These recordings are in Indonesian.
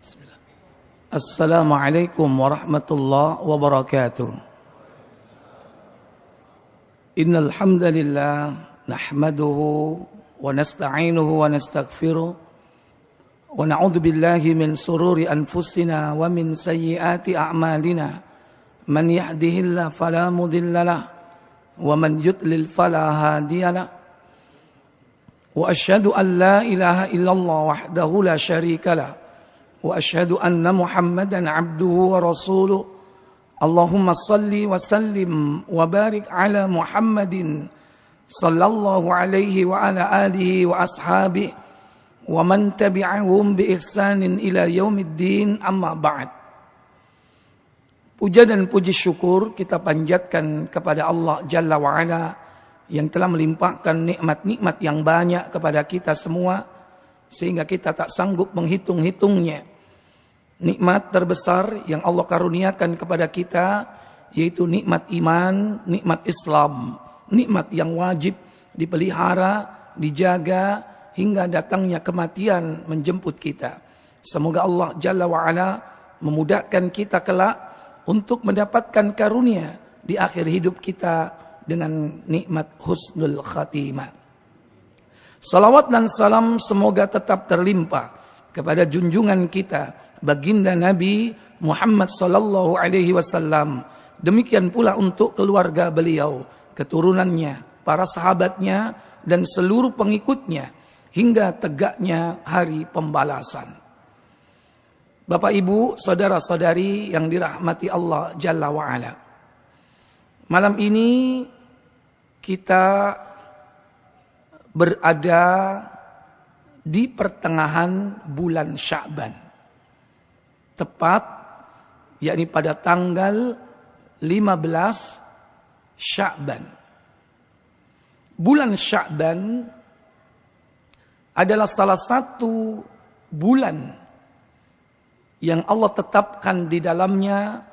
Bismillah. Assalamualaikum warahmatullahi wabarakatuh. Innal hamdalillah nahmaduhu wa nasta'inuhu wa nastaghfiruh wa na'udzu billahi min sururi anfusina wa min sayyiati a'malina. Man yahdihillahu fala mudhillalah wa man yudlil fala hadiyalah. Wa asyhadu an la ilaha illallah wahdahu la syarikalah. Wa asyhadu anna Muhammadan abduhu wa rasuluh. Allahumma salli wa sallim wa barik ala Muhammadin sallallahu alaihi wa ala alihi wa ashabihi wa man tabi'ahum bi ihsanin ila yaumiddin, amma ba'd. Puja dan puji syukur kita panjatkan kepada Allah Jalla wa Ala yang telah melimpahkan nikmat-nikmat yang banyak kepada kita semua sehingga kita tak sanggup menghitung-hitungnya. Nikmat terbesar yang Allah karuniakan kepada kita yaitu nikmat iman, nikmat Islam, nikmat yang wajib dipelihara, dijaga hingga datangnya kematian menjemput kita. Semoga Allah Jalla wa Ala memudahkan kita kelak untuk mendapatkan karunia di akhir hidup kita dengan nikmat husnul khatimah. Salawat dan salam semoga tetap terlimpah kepada junjungan kita baginda Nabi Muhammad sallallahu alaihi wasallam. Demikian pula untuk keluarga beliau, keturunannya, para sahabatnya dan seluruh pengikutnya hingga tegaknya hari pembalasan. Bapak Ibu, saudara-saudari yang dirahmati Allah Jalla wa Ala. Malam ini kita berada di pertengahan bulan Sya'ban. Tepat, yakni pada tanggal 15 Sya'ban. Bulan Sya'ban adalah salah satu bulan yang Allah tetapkan di dalamnya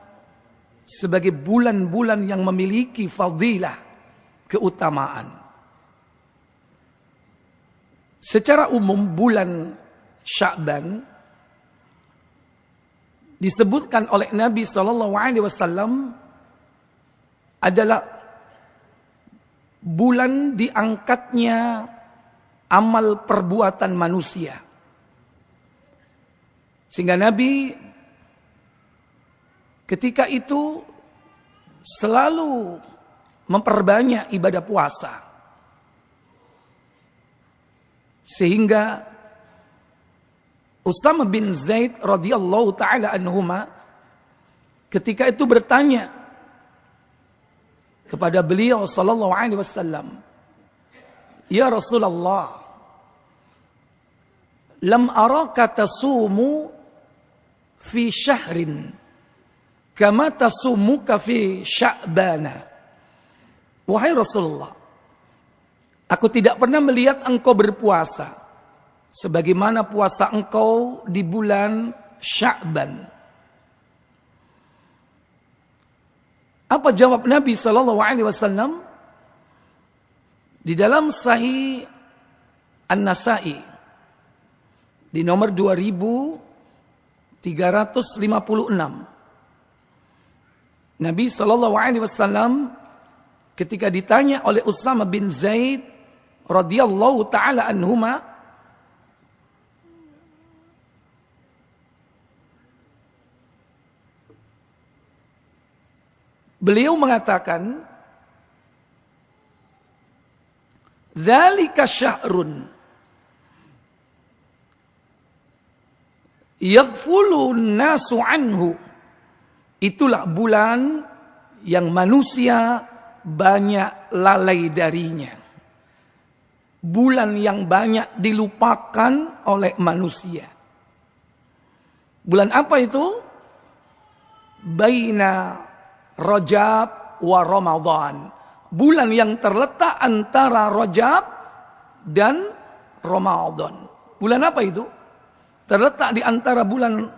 sebagai bulan-bulan yang memiliki fadilah, keutamaan. Secara umum bulan Sya'ban disebutkan oleh Nabi SAW adalah bulan diangkatnya amal perbuatan manusia. Sehingga Nabi ketika itu selalu memperbanyak ibadah puasa. Sehingga Usama bin Zaid radhiyallahu taala anhuma ketika itu bertanya kepada beliau sallallahu alaihi wasallam, "Ya Rasulullah, lam araka tasumu fi syahrin kama tasumuka fi Sya'bana." Wahai Rasulullah, aku tidak pernah melihat engkau berpuasa sebagaimana puasa engkau di bulan Sya'ban. Apa jawab Nabi sallallahu alaihi wasallam? Di dalam Sahih An-Nasa'i di nomor 2356. Nabi sallallahu alaihi wasallam ketika ditanya oleh Usama bin Zaid radhiyallahu taala anhuma, beliau mengatakan, "Dzalika syahrun yaghfulun nasu anhu." Itulah bulan yang manusia banyak lalai darinya. Bulan yang banyak dilupakan oleh manusia. Bulan apa itu? Baina Rajab wa Ramadan. Bulan yang terletak antara Rajab dan Ramadan. Bulan apa itu? Terletak di antara bulan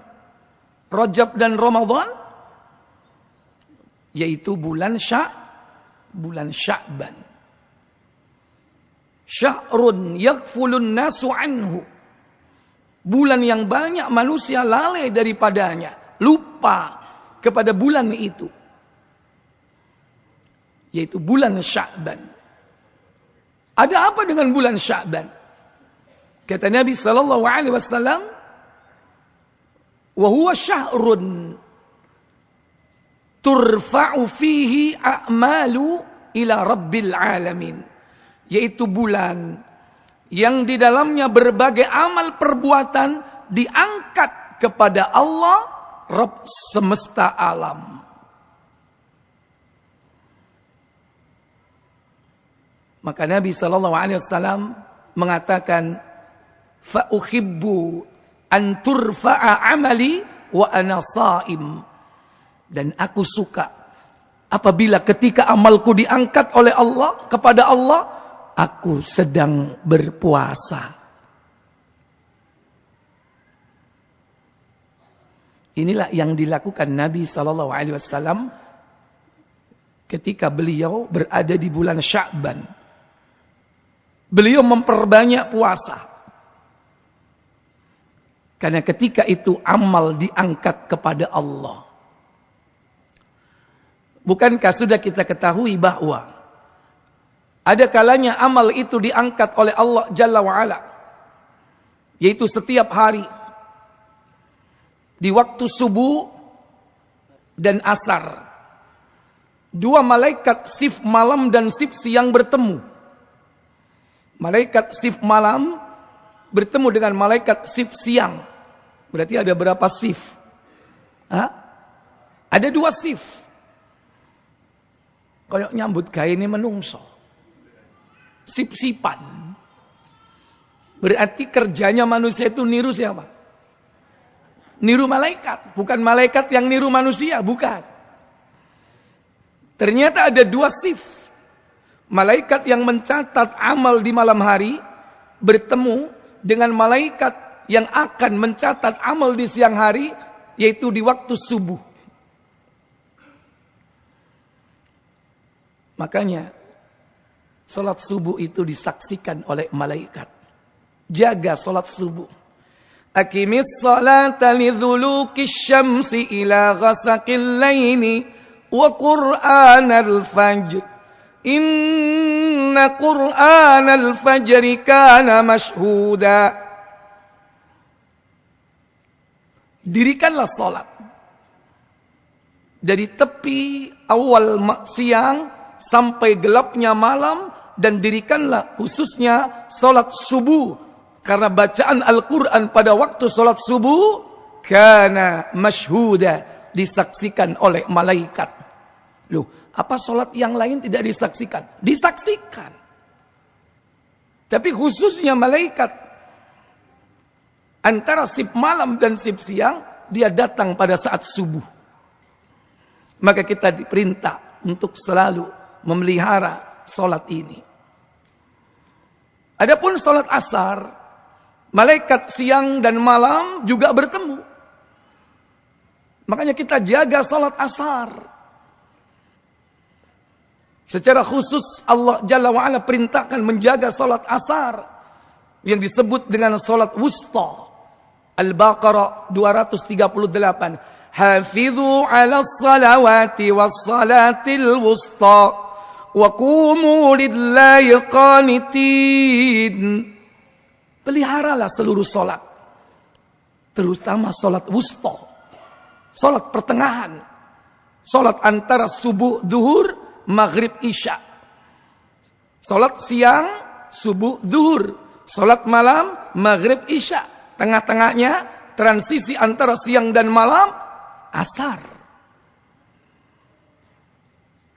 Rajab dan Ramadan, yaitu bulan Sya'ban. Syahrun yaghfulun nasu anhu. Bulan yang banyak manusia lalai daripadanya, lupa kepada bulan itu, yaitu bulan Sya'ban. Ada apa dengan bulan Sya'ban? Kata Nabi sallallahu alaihi wasallam, "Wa huwa syahrun turfa'u fihi a'malu ila rabbil alamin." Yaitu bulan yang di dalamnya berbagai amal perbuatan diangkat kepada Allah, Rabb semesta alam. Maka Nabi sallallahu alaihi wasallam mengatakan, "Fa uhibbu an turfa'a amali wa ana sha'im." Dan aku suka apabila ketika amalku diangkat oleh Allah kepada Allah, aku sedang berpuasa. Inilah yang dilakukan Nabi sallallahu alaihi wasallam ketika beliau berada di bulan Sya'ban. Beliau memperbanyak puasa. Karena ketika itu amal diangkat kepada Allah. Bukankah sudah kita ketahui bahwa ada kalanya amal itu diangkat oleh Allah Jalla wa'ala, yaitu setiap hari di waktu subuh dan asar. Dua malaikat shift malam dan shift siang bertemu. Malaikat shift malam bertemu dengan malaikat shift siang. Berarti ada berapa shift? Ada 2 shift. Kayak nyambut gawe ini menungso. Sip-sipan. Berarti kerjanya manusia itu niru siapa? Niru malaikat. Bukan malaikat yang niru manusia, bukan. Ternyata ada 2 shift. Malaikat yang mencatat amal di malam hari bertemu dengan malaikat yang akan mencatat amal di siang hari, yaitu di waktu subuh. Makanya salat subuh itu disaksikan oleh malaikat. Jaga salat subuh. Aqimis salata lidzulukish syamsi ila ghasaqil laili wa qur'anal fajr. Inna qur'anal fajri kana mashhuda. Dirikanlah salat dari tepi awal siang sampai gelapnya malam, dan dirikanlah khususnya salat subuh, karena bacaan Al-Quran pada waktu salat subuh kana mashhuda, disaksikan oleh malaikat. Loh, apa salat yang lain tidak disaksikan? Disaksikan. Tapi khususnya malaikat, antara shift malam dan shift siang, dia datang pada saat subuh. Maka kita diperintah untuk selalu memelihara salat ini. Adapun salat asar, malaikat siang dan malam juga bertemu. Makanya kita jaga salat asar. Secara khusus Allah Jalla wa'ala perintahkan menjaga salat asar yang disebut dengan salat wusta. Al-Baqarah 238. Hafizu 'alas salawati was salatil wusta wa qumu lillahi qanitin. Peliharalah seluruh salat, terutama salat wusta, salat pertengahan, salat antara subuh zuhur, maghrib isya. Salat siang, subuh zuhur. Salat malam, maghrib isya. Tengah-tengahnya, transisi antara siang dan malam, asar.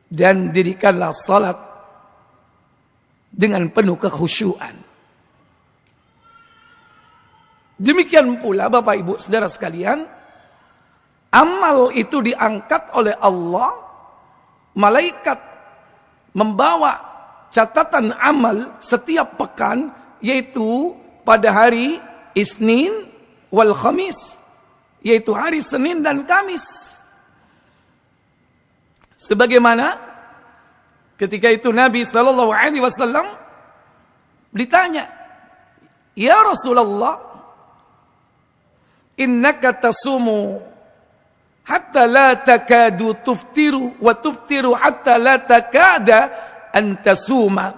Dan dirikanlah salat dengan penuh kekhusyuan. Demikian pula Bapak Ibu Saudara sekalian, amal itu diangkat oleh Allah. Malaikat membawa catatan amal setiap pekan, yaitu pada hari Isnin wal Khamis, yaitu hari Senin dan Kamis. Sebagaimana ketika itu Nabi sallallahu alaihi wasallam ditanya, "Ya Rasulullah, innaka tasumu hatta la takadu tuftiru wa tuftiru hatta la takada an tasuma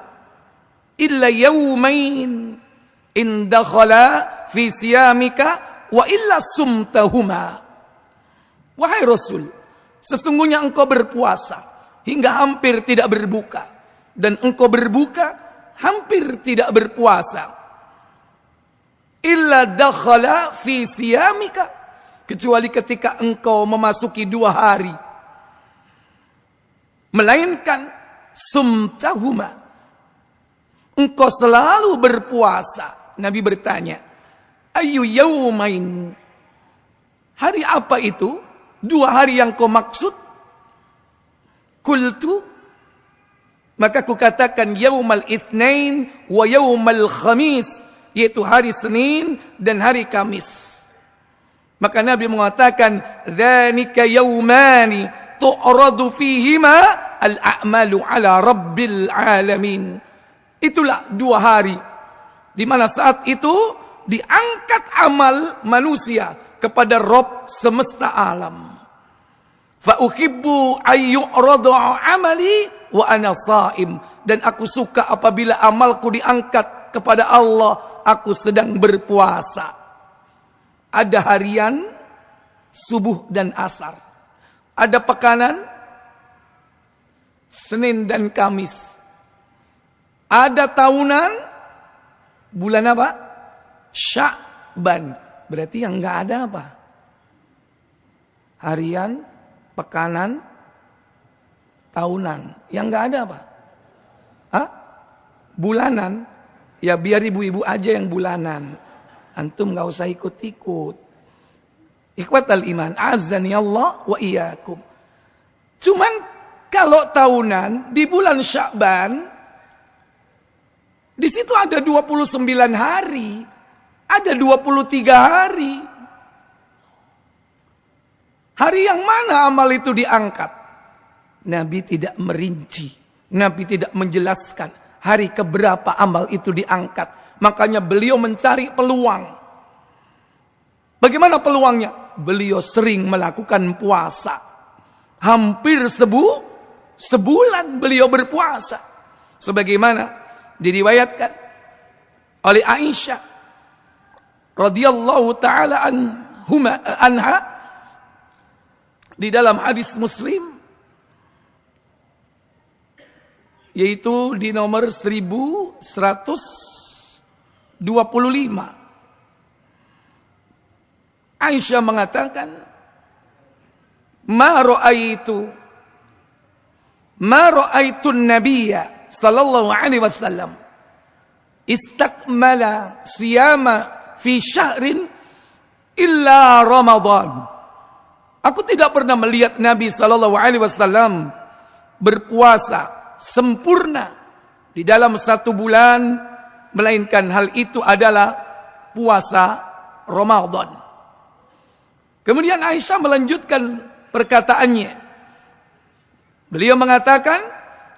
illa yawmain in dakhala fi siyamika wa illa sumtahuma. Wahai Rasul, sesungguhnya engkau berpuasa hingga hampir tidak berbuka, dan engkau berbuka hampir tidak berpuasa. Illa dakhala fi siyamika, kecuali ketika engkau memasuki 2 hari. Melainkan sumtahuma, engkau selalu berpuasa. Nabi bertanya, ayu yaumain, hari apa itu? 2 hari yang kau maksud? Qultu, maka ku katakan yaumal itsnain wa yaumal khamis, yaitu hari Senin dan hari Kamis. Maka Nabi mengatakan, dzalika yaumani tu'radu fihima al-a'malu ala rabbil alamin. Itulah 2 hari di mana saat itu diangkat amal manusia kepada Rabb semesta alam. Fa uhibbu ayyuradu amali wa ana shaim, dan aku suka apabila amalku diangkat kepada Allah, aku sedang berpuasa. Ada harian, subuh dan asar. Ada pekanan, Senin dan Kamis. Ada tahunan, bulan apa? Sya'ban. Berarti yang enggak ada apa? Harian, pekanan, tahunan. Yang enggak ada apa? Hah? Bulanan. Ya biar ibu-ibu aja yang bulanan. Antum enggak usah ikut-ikut. Ikhwatal iman, azani Allah wa iyyakum. Cuman kalau tahunan di bulan Sya'ban, di situ ada 29 hari, ada 23 hari. Hari yang mana amal itu diangkat? Nabi tidak merinci. Nabi tidak menjelaskan hari keberapa amal itu diangkat. Makanya beliau mencari peluang. Bagaimana peluangnya? Beliau sering melakukan puasa. Hampir sebulan beliau berpuasa. Sebagaimana diriwayatkan oleh Aisyah radhiyallahu taala anha di dalam hadis Muslim, yaitu di nomor 1125. Aisyah mengatakan, ma ra'aitu nabiyya sallallahu alaihi wasallam istakmala siyama fi syahrin illa Ramadan. Aku tidak pernah melihat Nabi sallallahu alaihi wasallam berpuasa sempurna di dalam 1 bulan, melainkan hal itu adalah puasa Ramadan. Kemudian Aisyah melanjutkan perkataannya. Beliau mengatakan,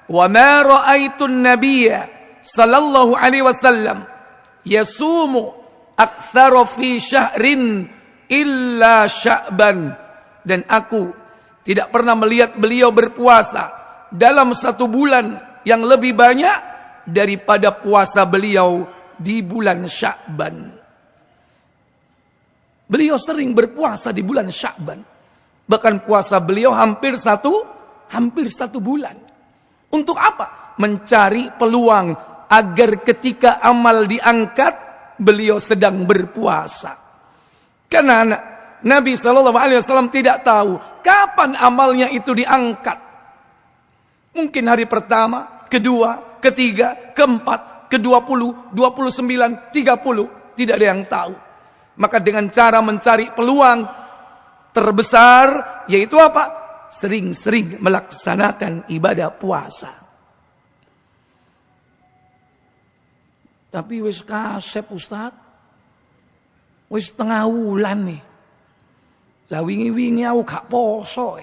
wa ma ra'aitun nabiyya sallallahu alaihi wasallam yasumu aktsara fi syahrin illa Sya'ban. Dan aku tidak pernah melihat beliau berpuasa dalam 1 bulan yang lebih banyak daripada puasa beliau di bulan Sya'ban. Beliau sering berpuasa di bulan Sya'ban. Bahkan puasa beliau hampir satu bulan. Untuk apa? Mencari peluang agar ketika amal diangkat, beliau sedang berpuasa. Karena Nabi SAW tidak tahu kapan amalnya itu diangkat. Mungkin hari pertama, kedua, ketiga, keempat, ke-20, 29, 30. Tidak ada yang tahu. Maka dengan cara mencari peluang terbesar, yaitu apa? Sering-sering melaksanakan ibadah puasa. Tapi wis kasep Ustaz. Wis tengah wulan nih. Lah wingi-wingi aku gak poso.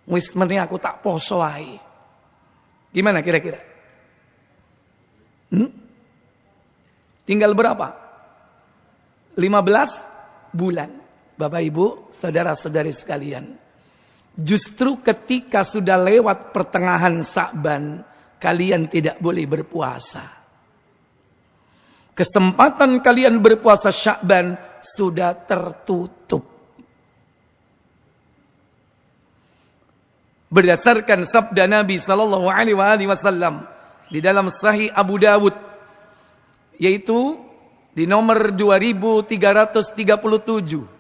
Wis meni aku tak poso ae. Gimana kira-kira? Tinggal berapa? 15 bulan. Bapak Ibu, saudara-saudari sekalian. Justru ketika sudah lewat pertengahan Sya'ban, kalian tidak boleh berpuasa. Kesempatan kalian berpuasa Sya'ban sudah tertutup. Berdasarkan sabda Nabi sallallahu alaihi wasallam di dalam Sahih Abu Dawud, yaitu di nomor 2337.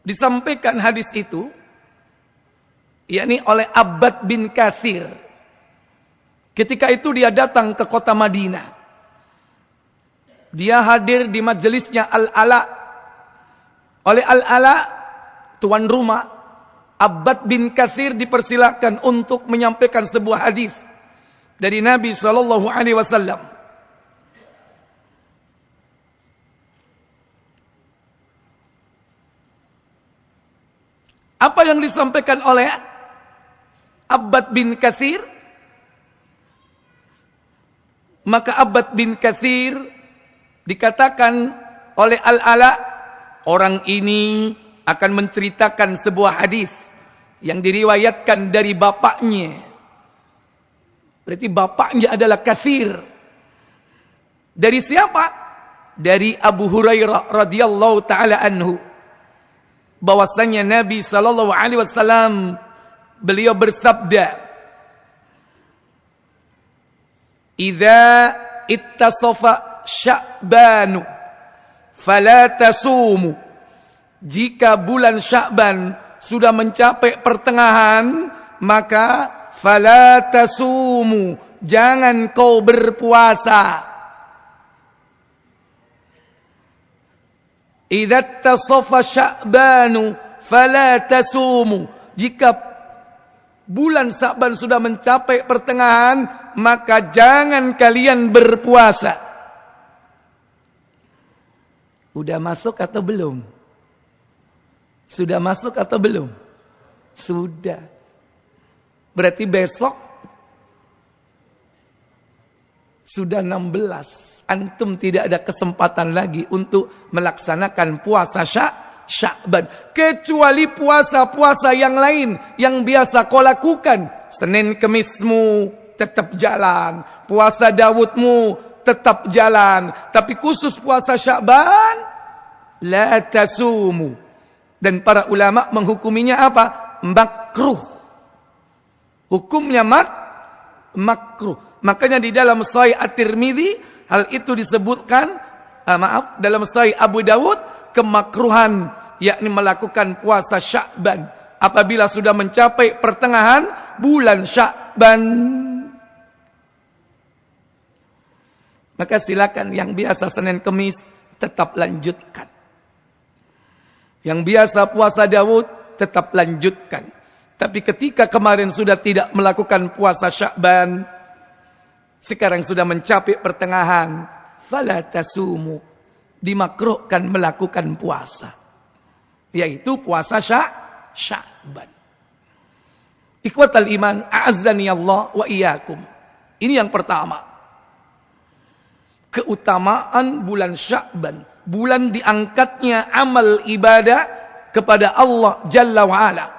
Disampaikan hadis itu, yakni oleh Abbad bin Katsir. Ketika itu dia datang ke kota Madinah. Dia hadir di majelisnya Al-Ala. Oleh Al-Ala, tuan rumah, Abbad bin Katsir dipersilakan untuk menyampaikan sebuah hadis dari Nabi sallallahu alaihi wasallam. Apa yang disampaikan oleh Abbad bin Katsir? Maka Abbad bin Katsir dikatakan oleh Al-Ala, orang ini akan menceritakan sebuah hadis yang diriwayatkan dari bapaknya. Berarti bapaknya adalah Katsir. Dari siapa? Dari Abu Hurairah radhiyallahu taala anhu. Bahwasanya Nabi sallallahu alaihi wasallam beliau bersabda, "Idza ittasafa Sya'banu fala tasumu." Jika bulan Sya'ban sudah mencapai pertengahan, maka fala tasumu, jangan kau berpuasa. Idza tasafa Sya'banu fala tasumu. Jika bulan Sya'ban sudah mencapai pertengahan, maka jangan kalian berpuasa. Udah masuk atau belum? Sudah masuk atau belum? Sudah. Berarti besok sudah 16. Antum tidak ada kesempatan lagi untuk melaksanakan puasa Sya'ban. Kecuali puasa-puasa yang lain yang biasa kau lakukan. Senin Kemismu tetap jalan. Puasa Dawudmu tetap jalan. Tapi khusus puasa Sya'ban, la tasumu. Dan para ulama menghukuminya apa? Makruh. Hukumnya makruh. Makanya di dalam Sahih At-Tirmidzi hal itu disebutkan, dalam Sahih Abu Dawud, kemakruhan, yakni melakukan puasa Sya'ban apabila sudah mencapai pertengahan bulan Sya'ban. Maka silakan yang biasa Senin Kemis tetap lanjutkan. Yang biasa puasa Dawud tetap lanjutkan. Tapi ketika kemarin sudah tidak melakukan puasa Sya'ban, sekarang sudah mencapai pertengahan, fala tasumu, dimakruhkan melakukan puasa, yaitu puasa Sya'ban. Ikhwatal iman, a'azzani Allah wa iyyakum. Ini yang pertama. Keutamaan bulan Sya'ban, bulan diangkatnya amal ibadah kepada Allah Jalla wa Ala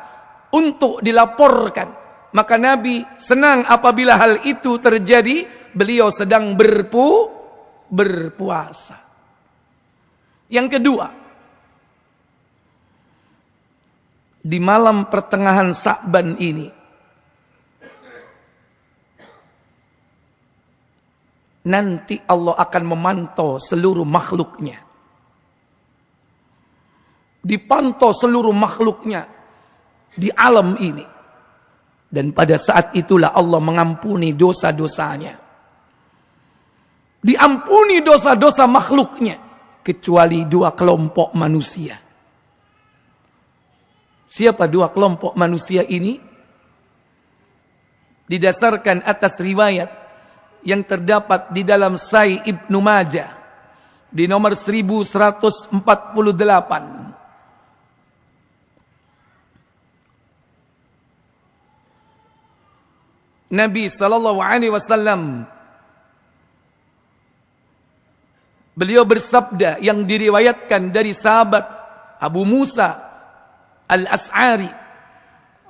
untuk dilaporkan. Maka Nabi senang apabila hal itu terjadi, beliau sedang berpuasa. Yang kedua, di malam pertengahan Sya'ban ini, nanti Allah akan memantau seluruh makhluknya. Dipantau seluruh makhluknya di alam ini. Dan pada saat itulah Allah mengampuni dosa-dosanya. Diampuni dosa-dosa makhluknya, kecuali dua kelompok manusia. Siapa dua kelompok manusia ini? Didasarkan atas riwayat yang terdapat di dalam Sahih Ibnu Majah di nomor 1148. Nabi sallallahu alaihi wasallam Beliau bersabda yang diriwayatkan dari sahabat Abu Musa Al-As'ari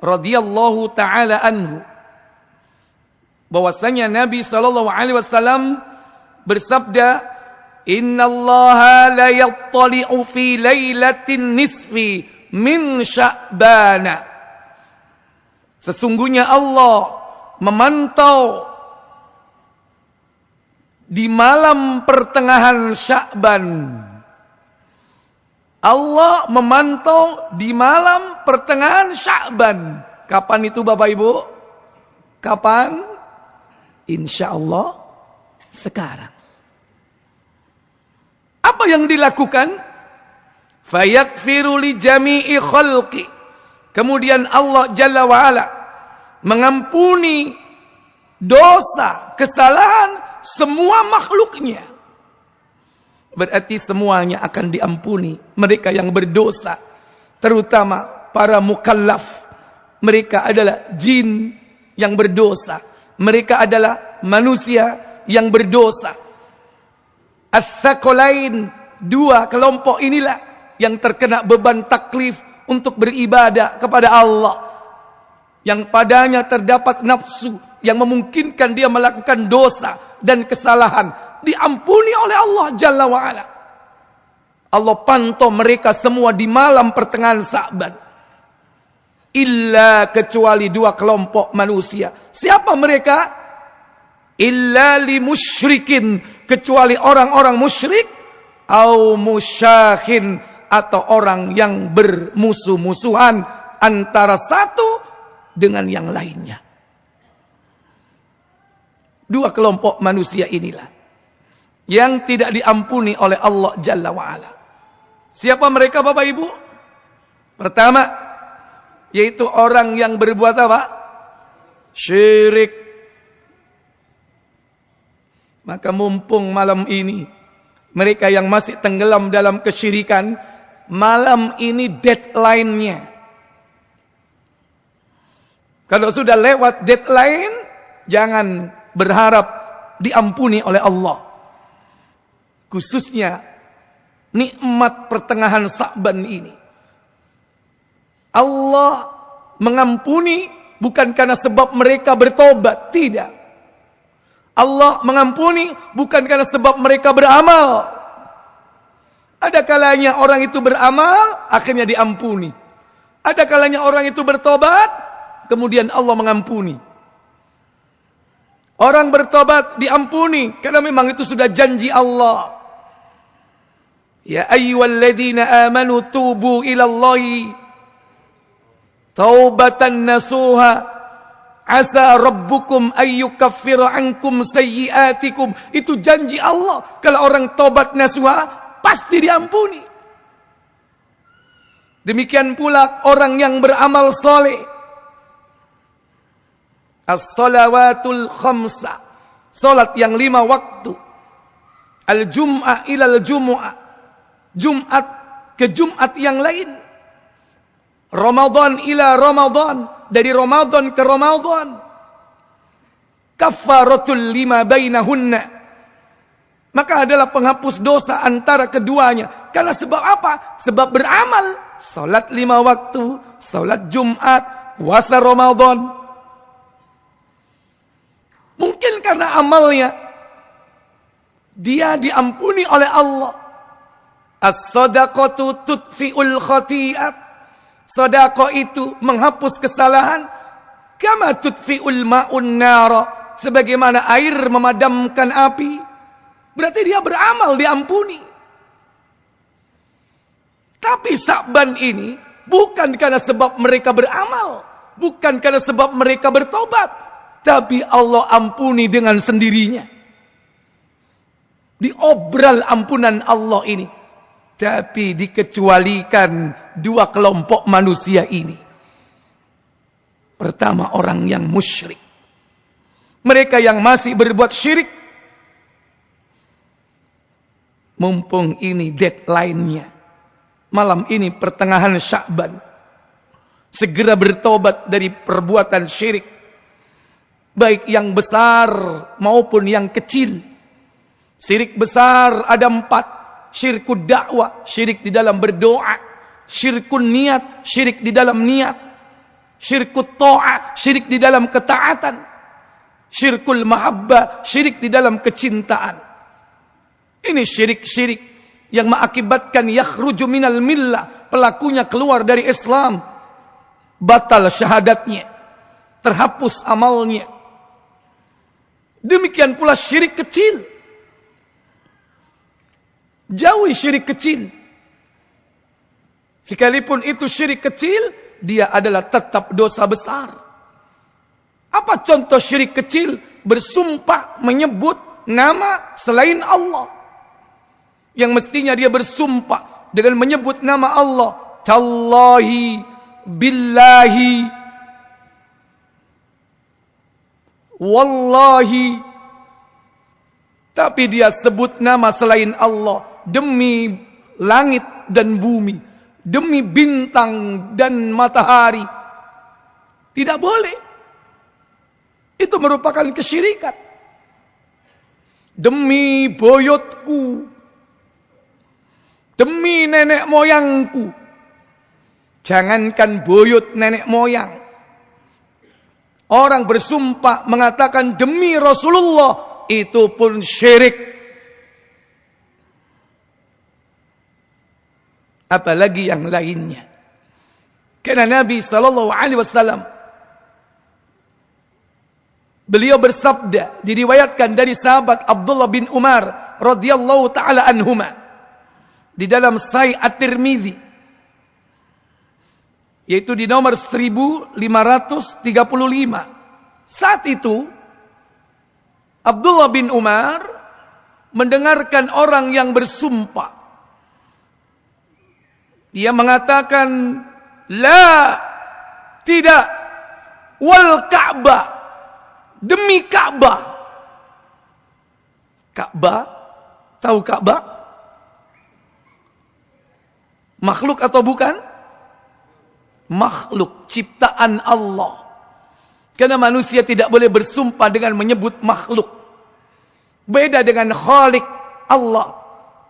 radhiyallahu taala anhu, bahwasanya Nabi sallallahu alaihi wasallam bersabda, "Innallaha la yattali'u fi lailatin nisfi min Sya'bana." Sesungguhnya Allah memantau di malam pertengahan Sya'ban. Allah memantau di malam pertengahan Sya'ban. Kapan itu Bapak Ibu? Kapan? Insyaallah sekarang. Apa yang dilakukan? Fayaghfiru li jami'i khalqi. Kemudian Allah Jalla wa'ala mengampuni dosa, kesalahan semua makhluknya. Berarti semuanya akan diampuni. Mereka yang berdosa, terutama para mukallaf. Mereka adalah jin yang berdosa. Mereka adalah manusia yang berdosa. Ats-tsaqalain, dua kelompok inilah yang terkena beban taklif untuk beribadah kepada Allah, yang padanya terdapat nafsu yang memungkinkan dia melakukan dosa dan kesalahan. Diampuni oleh Allah Jalla wa'ala. Allah pantau mereka semua di malam pertengahan Sya'ban. Illa, kecuali dua kelompok manusia. Siapa mereka? Illa li musyrikin, kecuali orang-orang musyrik, au musyakhin, atau orang yang bermusuh-musuhan antara satu dengan yang lainnya. Dua kelompok manusia inilah yang tidak diampuni oleh Allah Jalla wa'ala. Siapa mereka Bapak Ibu? Pertama, yaitu orang yang berbuat apa? Syirik. Maka mumpung malam ini mereka yang masih tenggelam dalam kesyirikan, malam ini deadline-nya. Kalau sudah lewat deadline, jangan berharap diampuni oleh Allah. Khususnya nikmat pertengahan Sya'ban ini. Allah mengampuni bukan karena sebab mereka bertobat, tidak. Allah mengampuni bukan karena sebab mereka beramal. Ada kalanya orang itu beramal, akhirnya diampuni. Ada kalanya orang itu bertobat, kemudian Allah mengampuni. Orang bertobat diampuni karena memang itu sudah janji Allah. Ya ayyuhalladzina amanu tubu ilallahi taubatan nasuha asa rabbukum ayyukaffira ankum sayyiatikum. Itu janji Allah. Kalau orang tobat nasuha pasti diampuni. Demikian pula orang yang beramal soleh. As-salawatul khamsa, salat yang 5 waktu. Al-jum'ah ilal jum'ah, Jumat ke Jumat yang lain. Ramadan ila Ramadan, dari Ramadan ke Ramadan. Kaffaratul lima bainahunna, maka adalah penghapus dosa antara keduanya. Karena sebab apa? Sebab beramal. Salat 5 waktu, salat Jumat, puasa Ramadan. Mungkin karena amalnya dia diampuni oleh Allah. As-sadaqatu tudfi'ul khati'at. Sedekah itu menghapus kesalahan. Kama tudfi'ul ma'un nara, sebagaimana air memadamkan api. Berarti dia beramal, diampuni. Tapi Sya'ban ini bukan karena sebab mereka beramal, bukan karena sebab mereka bertobat, tapi Allah ampuni dengan sendirinya. Diobral ampunan Allah ini. Tapi dikecualikan 2 kelompok manusia ini. Pertama, orang yang musyrik. Mereka yang masih berbuat syirik. Mumpung ini deadline-nya. Malam ini pertengahan Sya'ban. Segera bertobat dari perbuatan syirik. Baik yang besar maupun yang kecil. Syirik besar ada 4. Syirkul dakwah, syirik di dalam berdoa. Syirkul niat, syirik di dalam niat. Syirkul ta'ah, syirik di dalam ketaatan. Syirkul mahabbah, syirik di dalam kecintaan. Ini syirik-syirik yang mengakibatkan yakhruju minal millah, pelakunya keluar dari Islam. Batal syahadatnya, terhapus amalnya. Demikian pula syirik kecil. Jauhi syirik kecil. Sekalipun itu syirik kecil, dia adalah tetap dosa besar. Apa contoh syirik kecil? Bersumpah menyebut nama selain Allah. Yang mestinya dia bersumpah dengan menyebut nama Allah. Tallahi, billahi, wallahi. Tapi dia sebut nama selain Allah. Demi langit dan bumi, demi bintang dan matahari. Tidak boleh. Itu merupakan kesyirikan. Demi boyotku, demi nenek moyangku. Jangankan boyot nenek moyang. Orang bersumpah mengatakan demi Rasulullah, itu pun syirik. Apalagi yang lainnya. Karena Nabi SAW, beliau bersabda, diriwayatkan dari sahabat Abdullah bin Umar radhiyallahu taala anhuma, di dalam Sahih At-Tirmidzi, yaitu di nomor 1535. Saat itu Abdullah bin Umar mendengarkan orang yang bersumpah. Dia mengatakan, la, tidak, wal Ka'bah, demi Ka'bah. Ka'bah, tahu Ka'bah? Makhluk atau bukan? Makhluk, ciptaan Allah. Karena manusia tidak boleh bersumpah dengan menyebut makhluk. Beda dengan Khalik, Allah.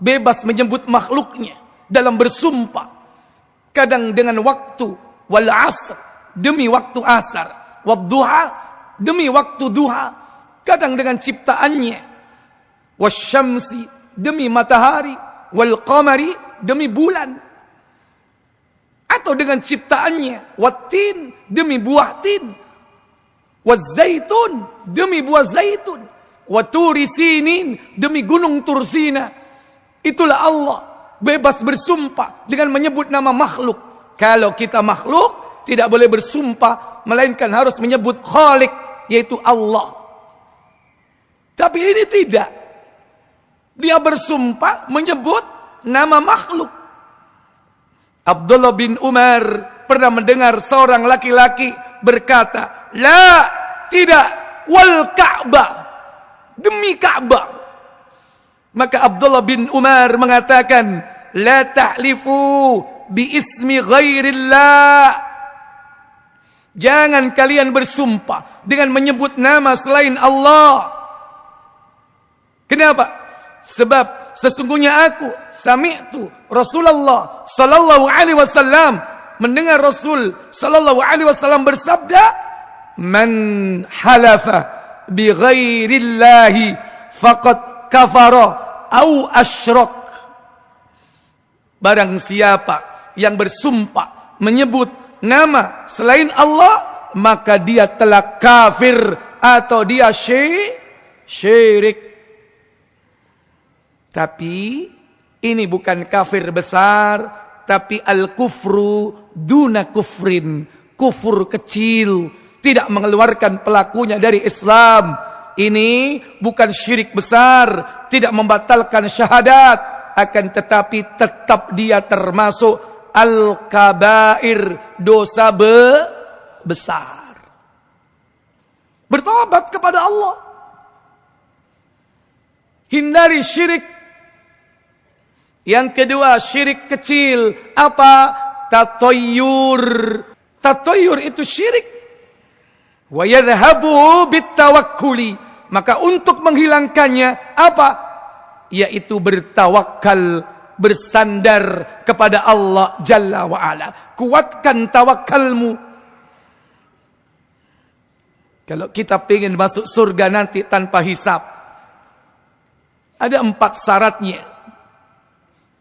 Bebas menyebut makhluknya dalam bersumpah. Kadang dengan waktu, wal asr, demi waktu asar. Wad duha, demi waktu duha. Kadang dengan ciptaannya. Wasyamsi, demi matahari. Wal qamari, demi bulan. Atau dengan ciptaannya. Wattin, demi buah tin. Wazaitun, demi buah zaitun. Waturi sinin, demi gunung Tursina. Itulah Allah. Bebas bersumpah dengan menyebut nama makhluk. Kalau kita makhluk, tidak boleh bersumpah, melainkan harus menyebut Khalik, yaitu Allah. Tapi ini tidak. Dia bersumpah menyebut nama makhluk. Abdullah bin Umar pernah mendengar seorang laki-laki berkata, la, tidak, wal Ka'bah, demi Ka'bah. Maka Abdullah bin Umar mengatakan, la ta'lifu bi ismi ghairillah. Jangan kalian bersumpah dengan menyebut nama selain Allah. Kenapa? Sebab sesungguhnya aku sami'tu Rasulullah sallallahu alaihi wasallam, mendengar Rasul sallallahu alaihi wasallam bersabda, man halafa bi ghairillahi faqad kafara au asyrak. Barang siapa yang bersumpah menyebut nama selain Allah, maka dia telah kafir atau dia syirik. Tapi ini bukan kafir besar, tapi al-kufru duna kufrin, kufur kecil, tidak mengeluarkan pelakunya dari Islam. Ini bukan syirik besar, tidak membatalkan syahadat, akan tetapi tetap dia termasuk al-kabair, dosa besar. Bertobat kepada Allah. Hindari syirik. Yang kedua, syirik kecil. Apa? Tatayyur. Tatayyur itu syirik. Wa yadhhabu bitawakkuli. Maka untuk menghilangkannya apa? yaitu bertawakal, bersandar kepada Allah Jalla wa'ala. Kuatkan tawakalmu. Kalau kita ingin masuk surga nanti tanpa hisab, ada 4 syaratnya.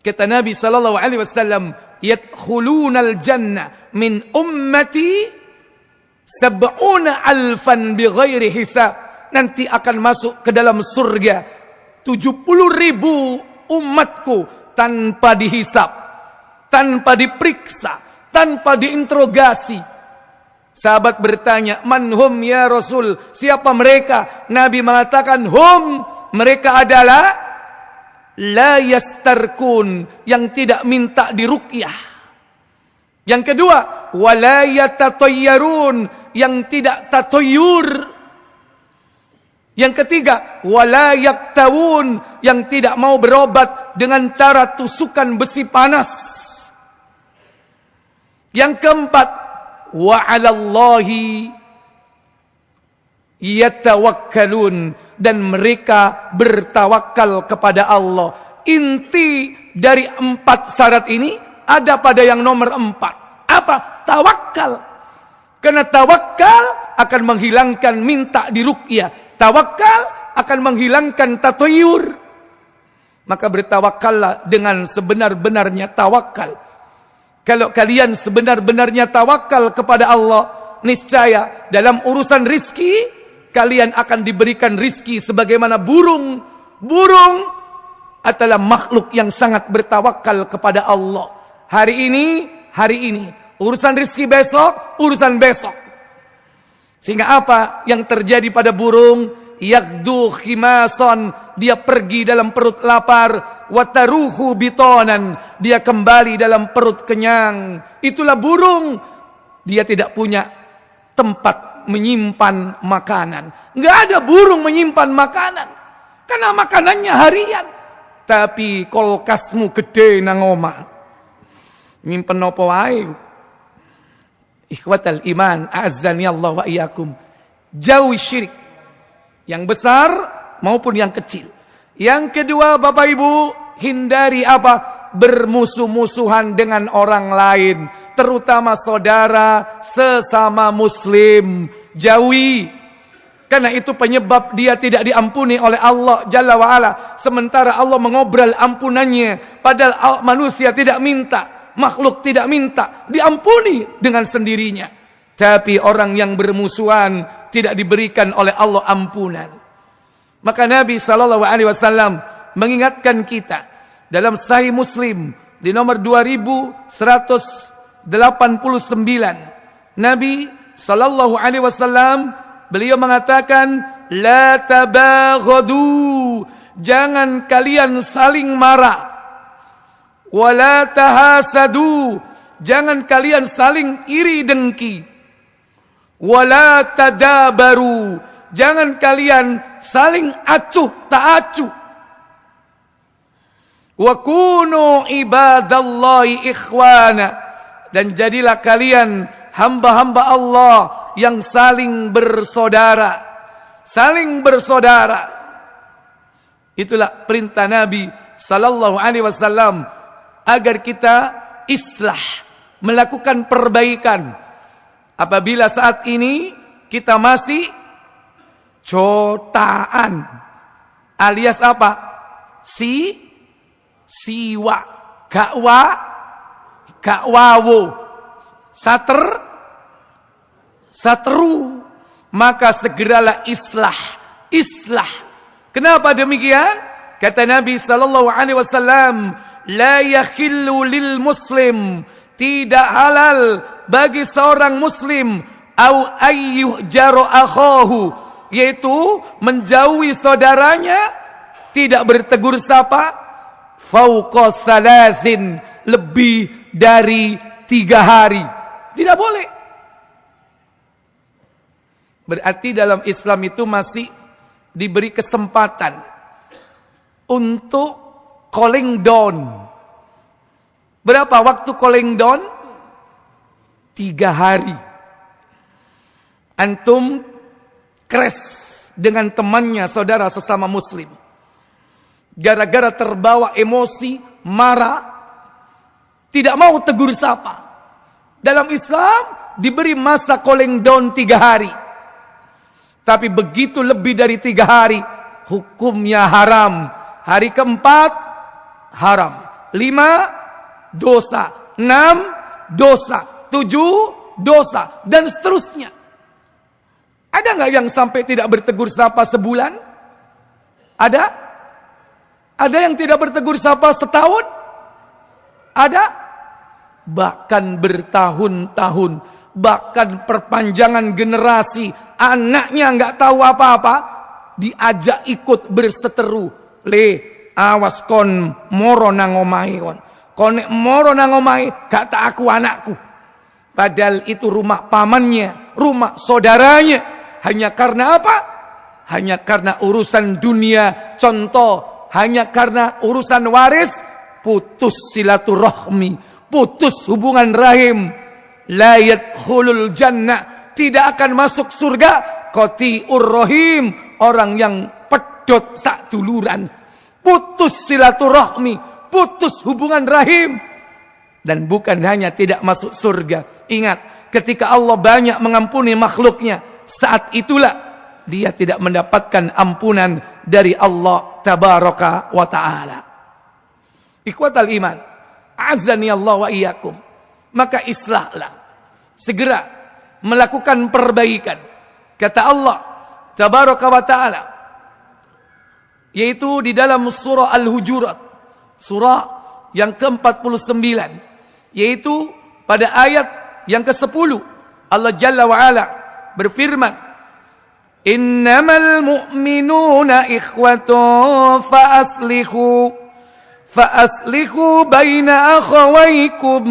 Kata Nabi SAW, yadkhulunal jannah min ummati 70,000 bighairi hisab. Nanti akan masuk ke dalam surga 70,000 umatku tanpa dihisab, tanpa diperiksa, tanpa diinterogasi. Sahabat bertanya, man hum ya Rasul? Siapa mereka? Nabi mengatakan, hum, mereka adalah la yastarkun, yang tidak minta diruqyah. Yang kedua, wala yatatayyarun, yang tidak tatayyur. Yang ketiga, wala yaktawun, yang tidak mau berobat dengan cara tusukan besi panas. Yang keempat, wa 'alallahi yatawakkalun, dan mereka bertawakal kepada Allah. Inti dari 4 syarat ini ada pada yang nomor 4. Apa? Tawakal. Karena tawakal akan menghilangkan minta diruqyah. Tawakal akan menghilangkan tatayur. Maka bertawakallah dengan sebenar-benarnya tawakal. Kalau kalian sebenar-benarnya tawakal kepada Allah, niscaya dalam urusan rizki, kalian akan diberikan rizki sebagaimana burung. Burung adalah makhluk yang sangat bertawakal kepada Allah. Hari ini. Urusan rizki besok, urusan besok. Sehingga apa yang terjadi pada burung? Yaghdu khimason, dia pergi dalam perut lapar, wataruhu bitonan, dia kembali dalam perut kenyang. Itulah burung. Dia tidak punya tempat menyimpan makanan. Enggak ada burung menyimpan makanan, karena makanannya harian. Tapi kulkasmu gede nang omah, nyimpen apa wae. Ikhwatal iman, a'azzani Allah wa iyyakum. Jauhi syirik, yang besar maupun yang kecil. Yang kedua, Bapak Ibu, hindari apa? Bermusuh-musuhan dengan orang lain, terutama saudara sesama muslim. Jauhi, karena itu penyebab dia tidak diampuni oleh Allah Jalla wa'ala. Sementara Allah mengobrol ampunannya, padahal manusia tidak minta, makhluk tidak minta, diampuni dengan sendirinya. Tapi orang yang bermusuhan tidak diberikan oleh Allah ampunan. Maka Nabi SAW mengingatkan kita dalam Sahih Muslim di nomor 2189. Nabi SAW beliau mengatakan, la tabaghadu, jangan kalian saling marah. Wala tahasadu, jangan kalian saling iri dengki. Wala tadabaru, jangan kalian saling acuh tak acuh. Wa kunu ibadallahi ikhwana, dan jadilah kalian hamba-hamba Allah yang saling bersaudara. Saling bersaudara. Itulah perintah Nabi sallallahu alaihi wasallam agar kita islah, melakukan perbaikan. Apabila saat ini kita masih cotaan, alias apa? Siwa, gakwawo, satru, maka segeralah islah. Kenapa demikian? Kata Nabi sallallahu alaihi wasallam, la yakhillu lil muslim, tidak halal bagi seorang muslim, au ayyuhjaru akhahu, yaitu menjauhi saudaranya, tidak bertegur sapa, fauqa salasin, lebih dari 3 hari. Tidak boleh. Berarti dalam Islam itu masih diberi kesempatan untuk calling down. Berapa waktu calling down? 3 hari. Antum crash dengan temannya, saudara sesama muslim. gara-gara terbawa emosi, marah, tidak mau tegur sapa. Dalam Islam diberi masa cooling down 3 hari. Tapi begitu lebih dari 3 hari, hukumnya haram. Hari keempat, haram. 5, dosa. 6, dosa. 7, dosa. Dan seterusnya. Ada nggak yang sampai tidak bertegur sapa sebulan? Ada? Ada yang tidak bertegur sapa setahun? Ada? Bahkan bertahun-tahun. Bahkan perpanjangan generasi. Anaknya nggak tahu apa-apa. Diajak ikut berseteru. Awas kon moro nang omahe kon. Konek moro nang omahe gak tak aku anakku. Padahal itu rumah pamannya, rumah saudaranya. Hanya karena apa? Hanya karena urusan dunia. Contoh, hanya karena urusan waris, putus silaturahmi, putus hubungan rahim. La yadkhulul jannah, tidak akan masuk surga. Qati'ur rahim, orang yang pedot sak duluran. Putus silaturahmi, putus hubungan rahim. Dan bukan hanya tidak masuk surga. Ingat, ketika Allah banyak mengampuni makhluknya, saat itulah dia tidak mendapatkan ampunan dari Allah tabaraka wa ta'ala. Ikhwatal iman, azani Allah wa iyyakum. Maka islahlah, segera melakukan perbaikan. Kata Allah tabaraka wa ta'ala, yaitu di dalam surah Al-Hujurat, surah yang ke-49, yaitu pada ayat yang ke-10, Allah Jalla wa Ala berfirman, innamal mu'minuna ikhwatun fa'aslihu baina akhawaykum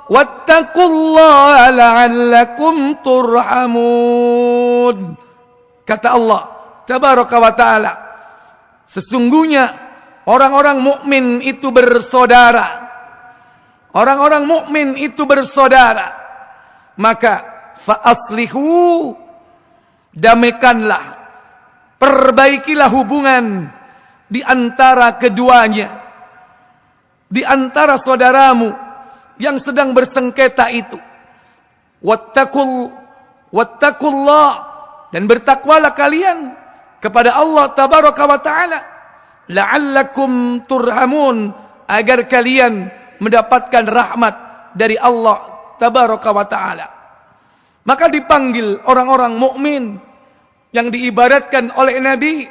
wattaqullaha la'allakum turhamun. Kata Allah tabaraka wa ta'ala, sesungguhnya orang-orang mukmin itu bersaudara. Orang-orang mukmin itu bersaudara. Maka fa'aslihu, damaikanlah, perbaikilah hubungan di antara keduanya, di antara saudaramu yang sedang bersengketa itu. Wattaqullah, dan bertakwalah kalian kepada Allah tabaraka wa ta'ala, la'allakum turhamun, agar kalian mendapatkan rahmat dari Allah tabaraka wa ta'ala. Maka dipanggil orang-orang mukmin yang diibaratkan oleh Nabi,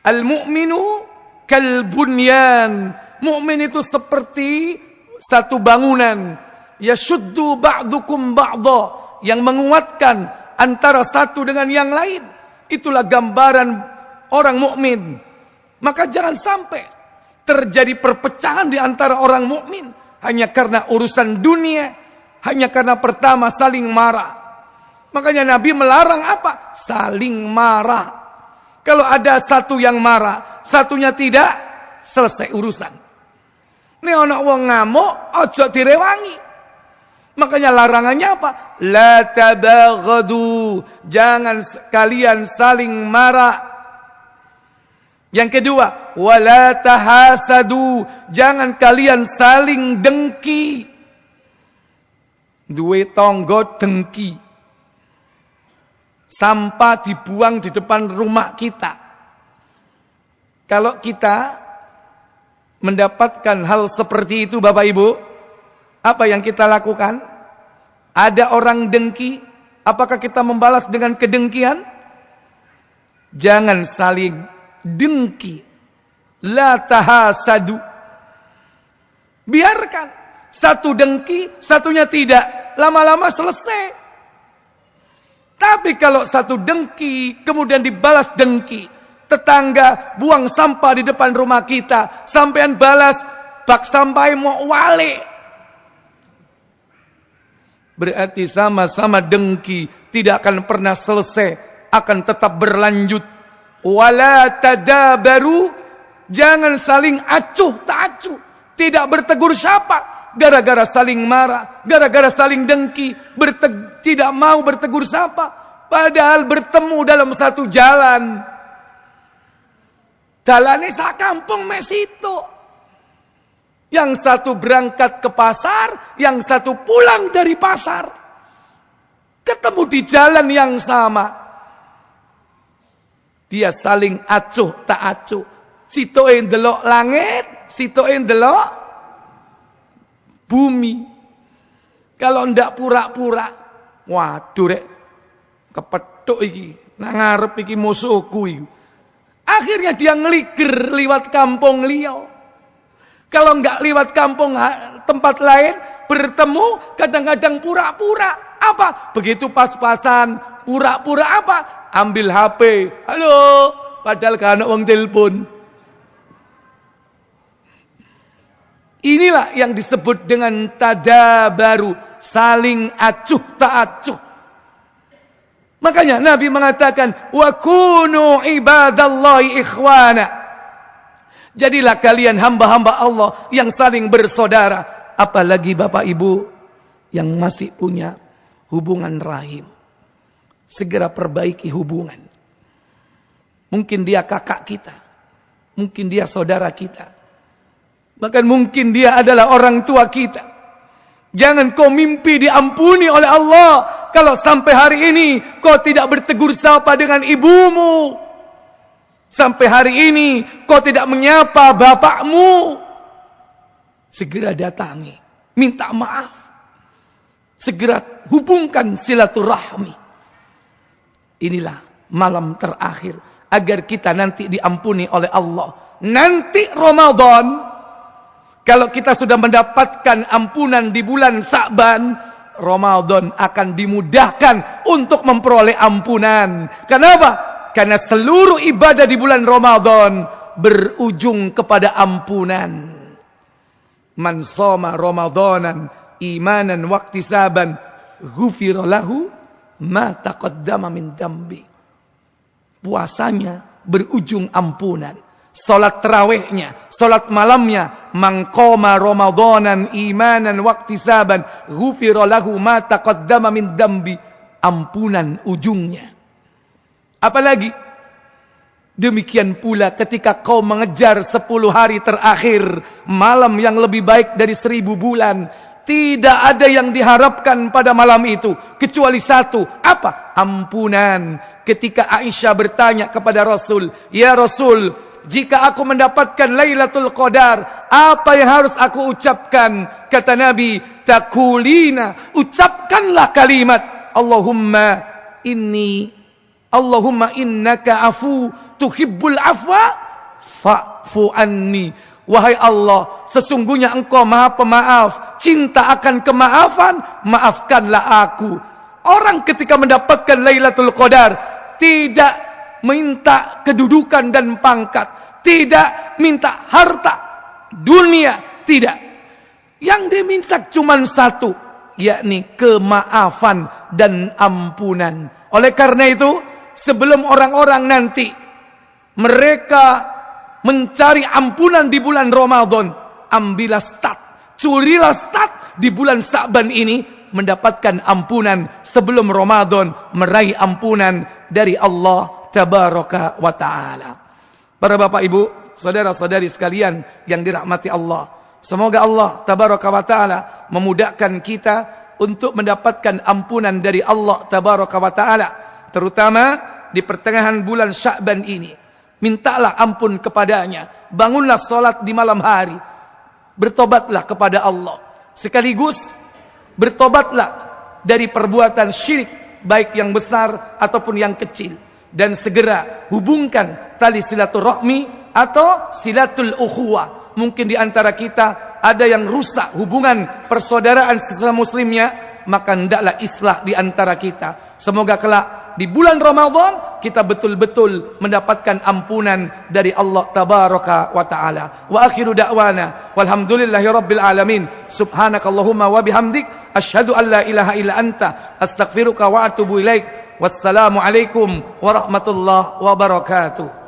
al-mu'minu kal-bunyan. Mukmin itu seperti satu bangunan, yashuddu ba'dukum ba'dha, yang menguatkan antara satu dengan yang lain. Itulah gambaran orang mukmin. Maka jangan sampai terjadi perpecahan di antara orang mukmin hanya karena urusan dunia, hanya karena pertama saling marah. Makanya Nabi melarang apa? Saling marah. Kalau ada satu yang marah, satunya tidak, selesai urusan. Ini ana wong ngamuk, aja direwangi. Makanya larangannya apa? La tabaghadu, jangan kalian saling marah. Yang kedua, wala tahasadu, jangan kalian saling dengki. Duwe tangga dengki. Sampah dibuang di depan rumah kita. Kalau kita mendapatkan hal seperti itu, Bapak Ibu, apa yang kita lakukan? Ada orang dengki, apakah kita membalas dengan kedengkian? Jangan saling dengki. La tahasadu. Biarkan satu dengki, satunya tidak. Lama-lama selesai. Tapi kalau satu dengki, kemudian dibalas dengki. Tetangga buang sampah di depan rumah kita, sampean balas, bak sampah mau wale. Berarti sama-sama dengki, tidak akan pernah selesai, akan tetap berlanjut. Wala tadabaru, jangan saling acuh tak acuh, tidak bertegur sapa, gara-gara saling marah, gara-gara saling dengki, tidak mau bertegur sapa, padahal bertemu dalam satu jalan. Dalane sak kampung mek situ. Yang satu berangkat ke pasar, yang satu pulang dari pasar. Ketemu di jalan yang sama. Dia saling acuh tak acuh. Sitoke ndelok langit, sitoke ndelok bumi. Kalau ndak pura-pura, waduh rek, kepethuk iki, nang ngarep iki musuhku iki. Akhirnya dia ngeliger liwat kampung liya. Kalau enggak liwat kampung tempat lain, bertemu kadang-kadang pura-pura. Apa? Begitu pas-pasan, pura-pura apa? Ambil HP. Halo, padahal kan wong telepon. Inilah yang disebut dengan tadabaru, saling acuh tak acuh. Makanya Nabi mengatakan, wa kunu ibadallahi ikhwana. Jadilah kalian hamba-hamba Allah yang saling bersaudara. Apalagi Bapak Ibu yang masih punya hubungan rahim. Segera perbaiki hubungan. Mungkin dia kakak kita. Mungkin dia saudara kita. Bahkan mungkin dia adalah orang tua kita. Jangan kau mimpi diampuni oleh Allah kalau sampai hari ini kau tidak bertegur sapa dengan ibumu. Sampai hari ini kau tidak menyapa bapakmu. Segera datangi, minta maaf. Segera hubungkan silaturahmi. Inilah malam terakhir agar kita nanti diampuni oleh Allah. Nanti Ramadan, kalau kita sudah mendapatkan ampunan di bulan Sa'ban, Ramadan akan dimudahkan untuk memperoleh ampunan. Kenapa? Karena seluruh ibadah di bulan Ramadan berujung kepada ampunan. Man shoma Ramadanan imanan waqtisaban ghufira lahu ma taqaddama min dambi. Puasanya berujung ampunan. Salat tarawihnya, salat malamnya, man qama Ramadanan imanan waqtisaban ghufira lahu ma taqaddama min dambi. Ampunan ujungnya. Apalagi demikian pula ketika kau mengejar 10 hari terakhir, malam yang lebih baik dari 1000 bulan. Tidak ada yang diharapkan pada malam itu kecuali satu. Apa? Ampunan. Ketika Aisyah bertanya kepada Rasul, "Ya Rasul, jika aku mendapatkan Lailatul Qadar, apa yang harus aku ucapkan?" Kata Nabi, "Taqulina, ucapkanlah kalimat Allahumma innaka afu tuhibbul afwa fa'fu anni." Wahai Allah, sesungguhnya Engkau Maha Pemaaf, cinta akan kemaafan, maafkanlah aku. Orang ketika mendapatkan Lailatul Qadar tidak minta kedudukan dan pangkat, tidak minta harta dunia, tidak. Yang diminta cuma satu, yakni kemaafan dan ampunan. Oleh karena itu, sebelum orang-orang nanti mereka mencari ampunan di bulan Ramadan, ambillah start, curilah start di bulan Sa'ban ini mendapatkan ampunan sebelum Ramadan meraih ampunan dari Allah Tabaraka wa Ta'ala. Para Bapak Ibu, saudara-saudari sekalian yang dirahmati Allah, semoga Allah Tabaraka wa Ta'ala memudahkan kita untuk mendapatkan ampunan dari Allah Tabaraka wa Ta'ala, terutama di pertengahan bulan Sya'ban ini. Mintalah ampun kepadanya, bangunlah salat di malam hari, bertobatlah kepada Allah, sekaligus bertobatlah dari perbuatan syirik, baik yang besar ataupun yang kecil, dan segera hubungkan tali silaturahmi atau silatul ukhuwah. Mungkin di antara kita ada yang rusak hubungan persaudaraan sesama muslimnya, maka hendaklah islah di antara kita. Semoga kelak di bulan Ramadan kita betul-betul mendapatkan ampunan dari Allah Tabaraka wa Ta'ala. Wa akhiru da'wana walhamdulillahi rabbil alamin. Subhanakallahumma wa bihamdik asyhadu an la ilaha illa anta astaghfiruka wa atubu ilaik. Wassalamu alaikum warahmatullahi wabarakatuh.